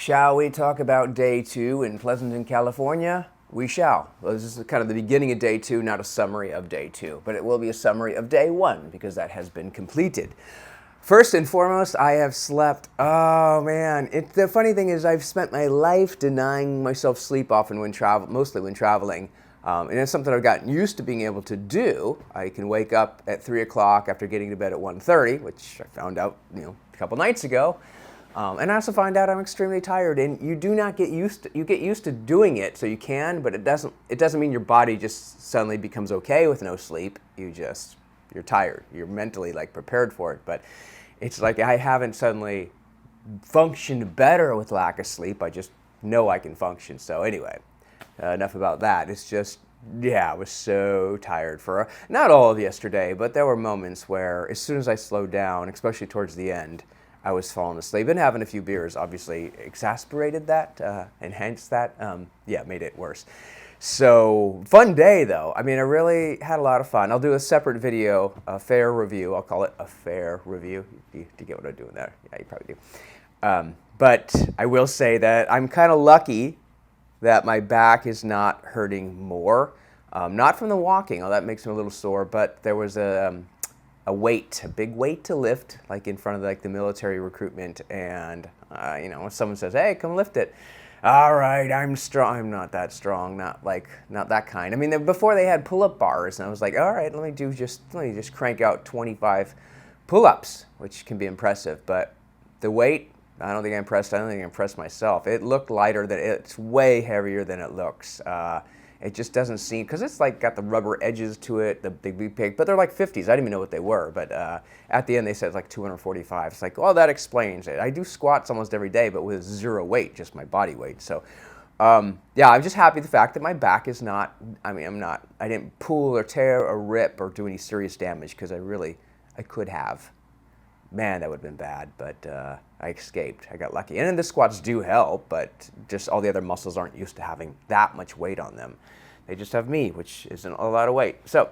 Shall we talk about day 2 in Pleasanton, California? We shall. Well, this is kind of the beginning of day 2, not a summary of day 2, but it will be a summary of day 1 because that has been completed. First and foremost, I have slept. Oh man, the funny thing is I've spent my life denying myself sleep often when mostly when traveling. And it's something I've gotten used to being able to do. I can wake up at 3 o'clock after getting to bed at 1:30, which I found out a couple nights ago. And I also find out I'm extremely tired, and you do not get used to, you get used to doing it, so you can, but it doesn't mean your body just suddenly becomes okay with no sleep. You're tired. You're mentally prepared for it, but it's like I haven't suddenly functioned better with lack of sleep. I just know I can function. So anyway, enough about that. It's just, I was so tired for not all of yesterday, but there were moments where as soon as I slowed down, especially towards the end, I was falling asleep. And having a few beers obviously exasperated that, enhanced that, made it worse. So, fun day though. I mean, I really had a lot of fun. I'll do a separate video, a fair review. I'll call it a fair review. Do you get what I'm doing there? Yeah, you probably do. But I will say that I'm kind of lucky that my back is not hurting more. Not from the walking, that makes me a little sore, but there was a big weight to lift, like in front of the military recruitment, and when someone says, "Hey, come lift it," all right, I'm strong. I'm not that strong, not that kind. I mean, before they had pull-up bars, and I was like, all right, let me just crank out 25 pull-ups, which can be impressive, but the weight, I don't think I'm impressed. I don't think I impressed myself. It looked lighter it's way heavier than it looks. It just doesn't seem, because it's got the rubber edges to it, the big pig, but they're like 50s. I didn't even know what they were, but at the end they said it's like 245. It's like, well, that explains it. I do squats almost every day, but with zero weight, just my body weight. So, I'm just happy the fact that my back is not, I didn't pull or tear or rip or do any serious damage, because I could have. Man, that would have been bad, but I escaped. I got lucky. And then the squats do help, but just all the other muscles aren't used to having that much weight on them. They just have me, which isn't a lot of weight. So,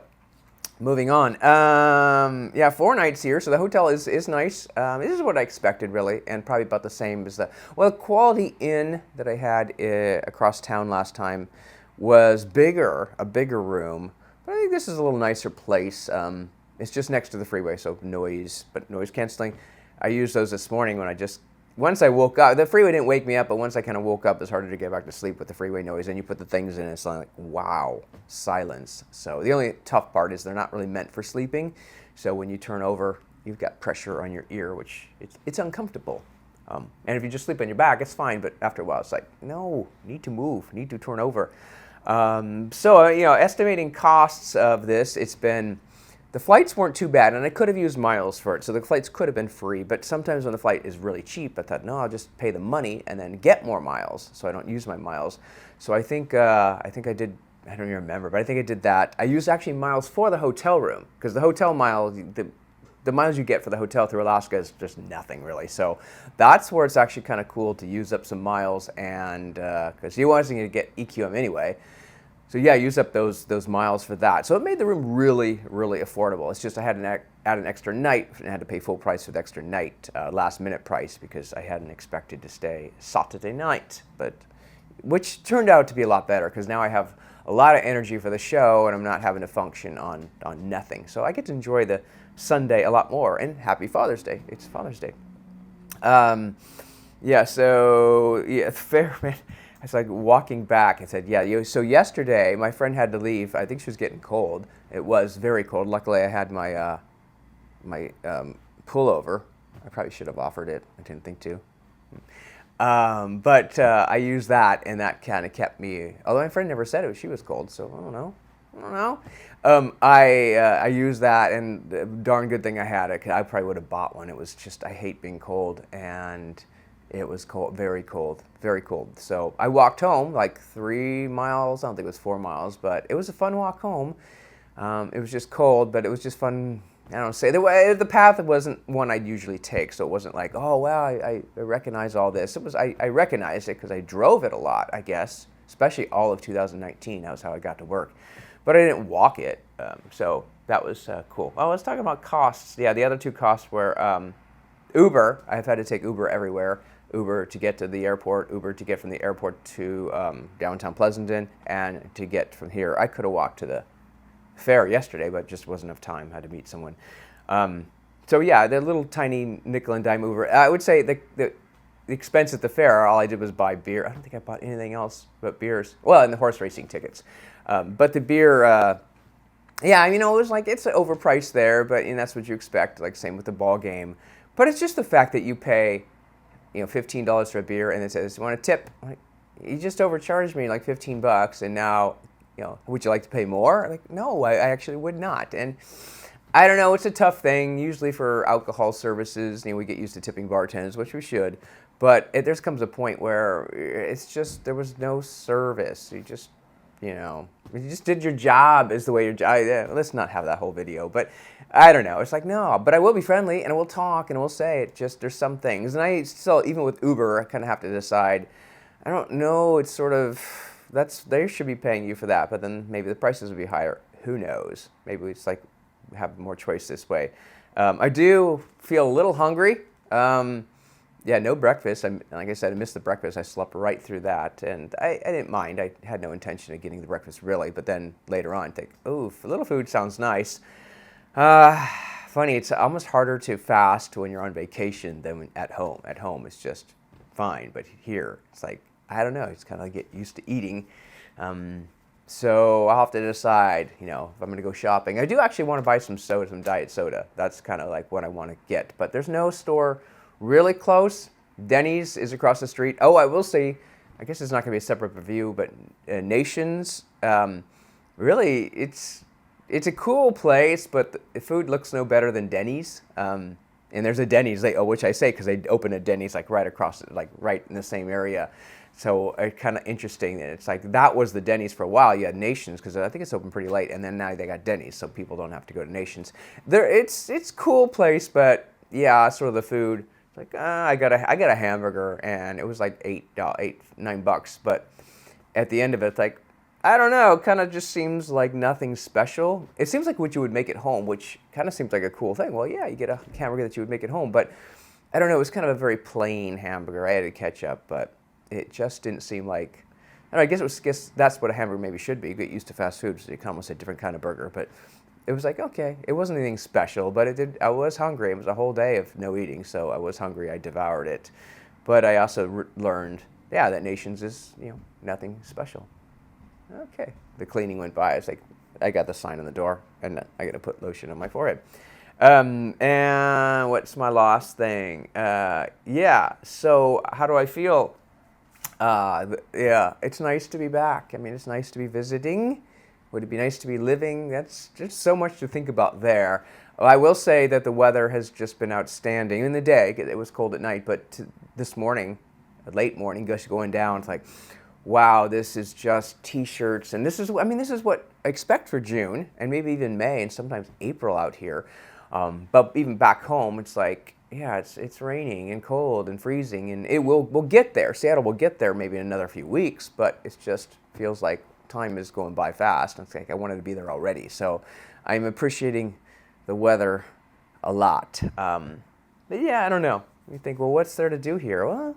moving on. 4 nights here, so the hotel is nice. This is what I expected, really, and probably about the same as the Quality Inn that I had across town last time was a bigger room. But I think this is a little nicer place. It's just next to the freeway, so noise canceling. I used those this morning once I woke up. The freeway didn't wake me up, but once I kind of woke up, it's harder to get back to sleep with the freeway noise. And you put the things in, it's like, wow, silence. So the only tough part is they're not really meant for sleeping. So when you turn over, you've got pressure on your ear, which it's uncomfortable. And if you just sleep on your back, it's fine. But after a while, it's like, no, need to move, need to turn over. Estimating costs of this, the flights weren't too bad, and I could have used miles for it, so the flights could have been free, but sometimes when the flight is really cheap, I thought, no, I'll just pay the money and then get more miles, so I don't use my miles. So I think I did, I don't even remember, but I think I did that. I used actually miles for the hotel room, because the hotel miles, the miles you get for the hotel through Alaska is just nothing, really. So that's where it's actually kind of cool to use up some miles, and because you wasn't going to get EQM anyway. So use up those miles for that. So it made the room really, really affordable. It's just I had to add an extra night and had to pay full price for the extra night, last minute price, because I hadn't expected to stay Saturday night, which turned out to be a lot better, because now I have a lot of energy for the show and I'm not having to function on nothing. So I get to enjoy the Sunday a lot more. And happy Father's Day. It's Father's Day. Fair, man. It's like walking back. I said, so yesterday my friend had to leave. I think she was getting cold. It was very cold. Luckily I had my pullover. I probably should have offered it. I didn't think to. But I used that, and that kind of kept me, although my friend never said she was cold, so I don't know. I used that, and the darn good thing I had it. I probably would have bought one. It was just, I hate being cold, and it was cold, very cold, very cold. So I walked home like 3 miles. I don't think it was 4 miles, but it was a fun walk home. It was just cold, but it was just fun. I don't say the path wasn't one I'd usually take, so it wasn't like, oh wow, I recognize all this. It was I recognized it because I drove it a lot, I guess, especially all of 2019. That was how I got to work, but I didn't walk it. So that was cool. Oh, let's talk about costs. Yeah, the other two costs were Uber. I've had to take Uber everywhere. Uber to get to the airport, Uber to get from the airport to downtown Pleasanton, and to get from here. I could have walked to the fair yesterday, but just wasn't enough time. Had to meet someone. So yeah, the little tiny nickel and dime Uber. I would say the expense at the fair, all I did was buy beer. I don't think I bought anything else but beers. Well, and the horse racing tickets. But the beer, yeah, you know, it was like, it's overpriced there, but that's what you expect, like same with the ball game. But it's just the fact that you pay, $15 for a beer and it says, you want a tip? Like, you just overcharged me like $15 and now, would you like to pay more? Like, no, I actually would not. And I don't know, it's a tough thing. Usually for alcohol services, we get used to tipping bartenders, which we should. But there comes a point where it's just, there was no service. You just did your job is the way your job. Let's not have that whole video. But I don't know. It's like, no, but I will be friendly and we'll talk and we'll say it. Just there's some things. And I still, even with Uber, I kind of have to decide. I don't know. It's sort of, they should be paying you for that. But then maybe the prices would be higher. Who knows? Maybe it's like, have more choice this way. I do feel a little hungry. Yeah, no breakfast. Like I said, I missed the breakfast. I slept right through that, and I didn't mind. I had no intention of getting the breakfast really, but then later on, I think, ooh, a little food sounds nice. Funny, it's almost harder to fast when you're on vacation than at home. At home, it's just fine, but here, it's like, I don't know. It's kind of like get used to eating. So I'll have to decide, if I'm going to go shopping. I do actually want to buy some soda, some diet soda. That's kind of like what I want to get. But there's no store really close. Denny's is across the street. Oh, I will say, I guess it's not going to be a separate review, but Nations, really, it's a cool place, but the food looks no better than Denny's. And there's a Denny's, which I say because they opened a Denny's like right across, like right in the same area. So kind of interesting that it's like that was the Denny's for a while. You had Nations because I think it's open pretty late, and then now they got Denny's, so people don't have to go to Nations. It's a cool place, but yeah, sort of the food. It's like I got a hamburger, and it was like $9. But at the end of it, it's like I don't know, kind of just seems like nothing special. It seems like what you would make at home, which kind of seems like a cool thing. Well, yeah, you get a hamburger that you would make at home, but I don't know. It was kind of a very plain hamburger. I added ketchup, but it just didn't seem like, I guess that's what a hamburger maybe should be. You get used to fast food, so you can almost say a different kind of burger. But it was like, okay, it wasn't anything special, but I was hungry. It was a whole day of no eating, so I was hungry. I devoured it. But I also learned, that Nations is, nothing special. Okay. The cleaning went by. It's like, I got the sign on the door, and I got to put lotion on my forehead. And what's my last thing? So how do I feel? It's nice to be back. I mean, it's nice to be visiting. Would it be nice to be living? That's just so much to think about there. Well, I will say that the weather has just been outstanding. In the day, it was cold at night, but this morning, late morning, just going down, it's like, wow, this is just T-shirts. And this is what I expect for June, and maybe even May, and sometimes April out here. But even back home, it's like, it's raining and cold and freezing, and we'll get there. Seattle will get there maybe in another few weeks, but it just feels like time is going by fast. It's like I wanted to be there already. So I'm appreciating the weather a lot. But I don't know. You think, well, what's there to do here? Well,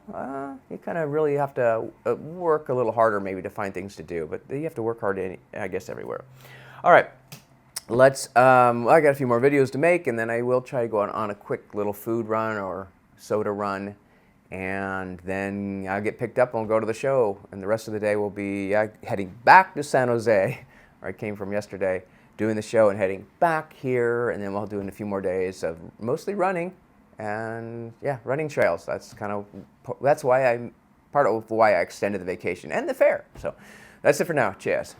you kind of really have to work a little harder maybe to find things to do, but you have to work hard, I guess, everywhere. All right. I got a few more videos to make, and then I will try to go on a quick little food run or soda run, and then I'll get picked up and we'll go to the show, and the rest of the day we'll be heading back to San Jose, where I came from yesterday, doing the show and heading back here, and then we'll do a few more days of mostly running, and running trails. That's part of why I extended the vacation and the fair. So that's it for now. Cheers.